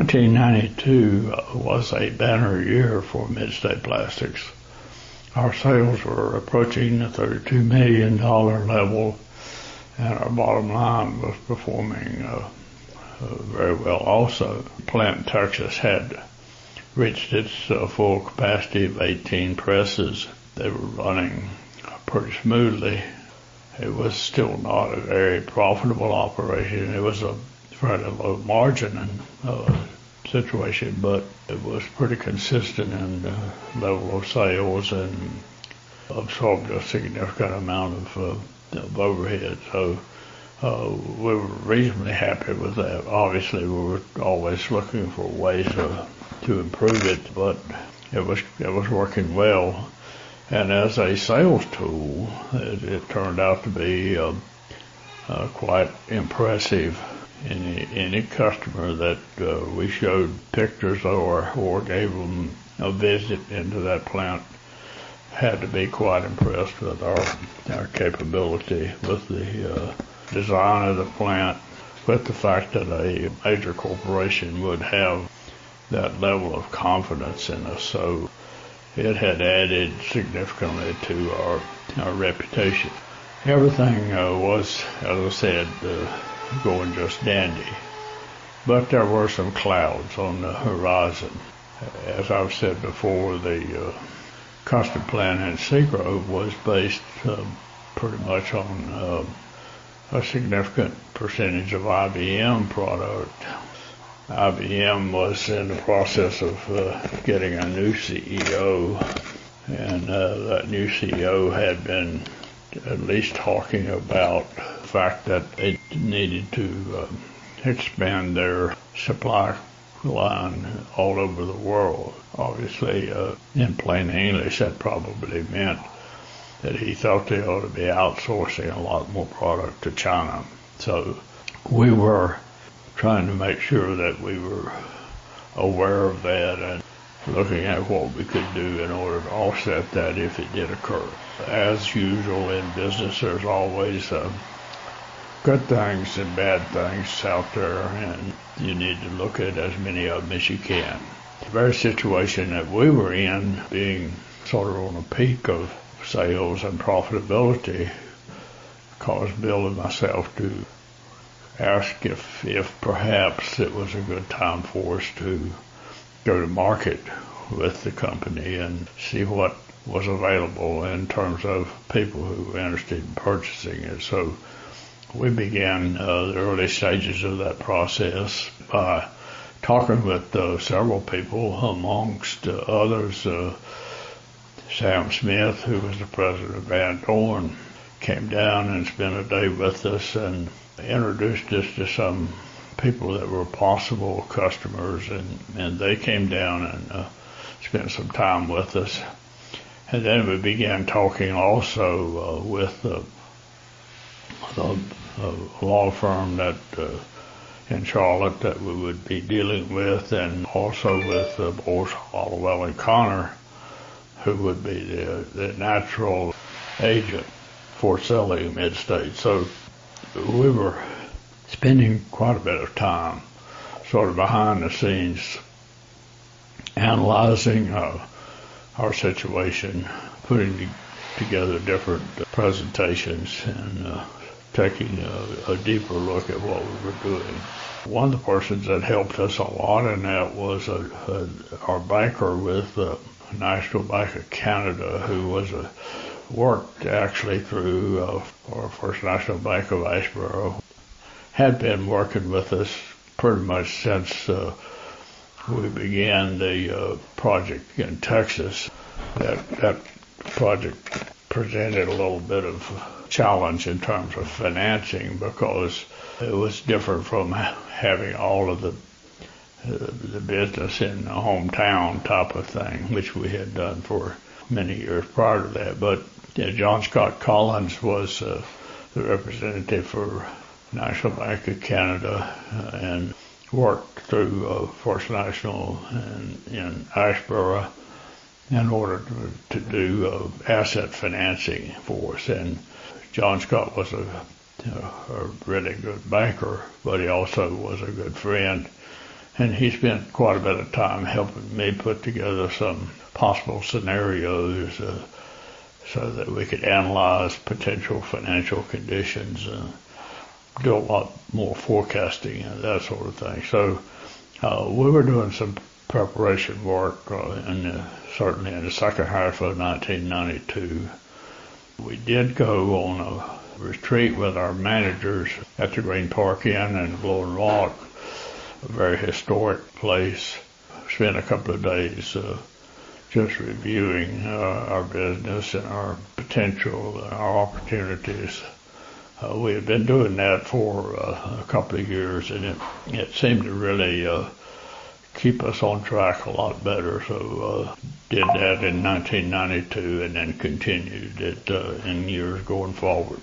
1992 was a banner year for Midstate Plastics. Our sales were approaching the $32 million level, and our bottom line was performing very well also. Plant in Texas had reached its full capacity of 18 presses. They were running pretty smoothly. It was still not a very profitable operation. It was a fairly low margin situation, but it was pretty consistent in the level of sales and absorbed a significant amount of overhead. So we were reasonably happy with that. Obviously, we were always looking for ways to improve it, but it was working well. And as a sales tool, it turned out to be quite impressive. Any customer that we showed pictures or gave them a visit into that plant had to be quite impressed with our capability, with the design of the plant, with the fact that a major corporation would have that level of confidence in us. So it had added significantly to our reputation. Everything was, as I said, going just dandy. But there were some clouds on the horizon. As I've said before, the custom plant in Seagrove was based pretty much on a significant percentage of IBM product. IBM was in the process of getting a new CEO, and that new CEO had been at least talking about the fact that they needed to expand their supply line all over the world. Obviously, in plain English, that probably meant that he thought they ought to be outsourcing a lot more product to China. So we were trying to make sure that we were aware of that and looking at what we could do in order to offset that if it did occur. As usual in business, there's always good things and bad things out there, and you need to look at as many of them as you can. The very situation that we were in, being sort of on a peak of sales and profitability, caused Bill and myself to ask if perhaps it was a good time for us to go to market with the company and see what was available in terms of people who were interested in purchasing it. So we began the early stages of that process by talking with several people, amongst others. Sam Smith, who was the president of Van Dorn, came down and spent a day with us and introduced us to some people that were possible customers, and they came down and spent some time with us. And then we began talking also with a law firm that in Charlotte that we would be dealing with, and also with Boyce, Hollowell and Connor, who would be the natural agent for selling Midstate. So we were spending quite a bit of time sort of behind the scenes analyzing our situation, putting together different presentations and taking a deeper look at what we were doing. One of the persons that helped us a lot in that was our banker with National Bank of Canada, who worked actually through our First National Bank of Asheboro, had been working with us pretty much since we began the project in Texas. That project presented a little bit of challenge in terms of financing because it was different from having all of the business in the hometown type of thing, which we had done for many years prior to that. But John Scott Collins was the representative for National Bank of Canada and worked through First National in Asheboro in order to do asset financing for us. And John Scott was a really good banker, but he also was a good friend. And he spent quite a bit of time helping me put together some possible scenarios so that we could analyze potential financial conditions and do a lot more forecasting and that sort of thing. So we were doing some preparation work certainly in the second half of 1992. We did go on a retreat with our managers at the Green Park Inn in Blowing Rock, a very historic place. Spent a couple of days just reviewing our business and our potential and our opportunities. We had been doing that for a couple of years, and it seemed to really keep us on track a lot better. So did that in 1992 and then continued it in years going forward.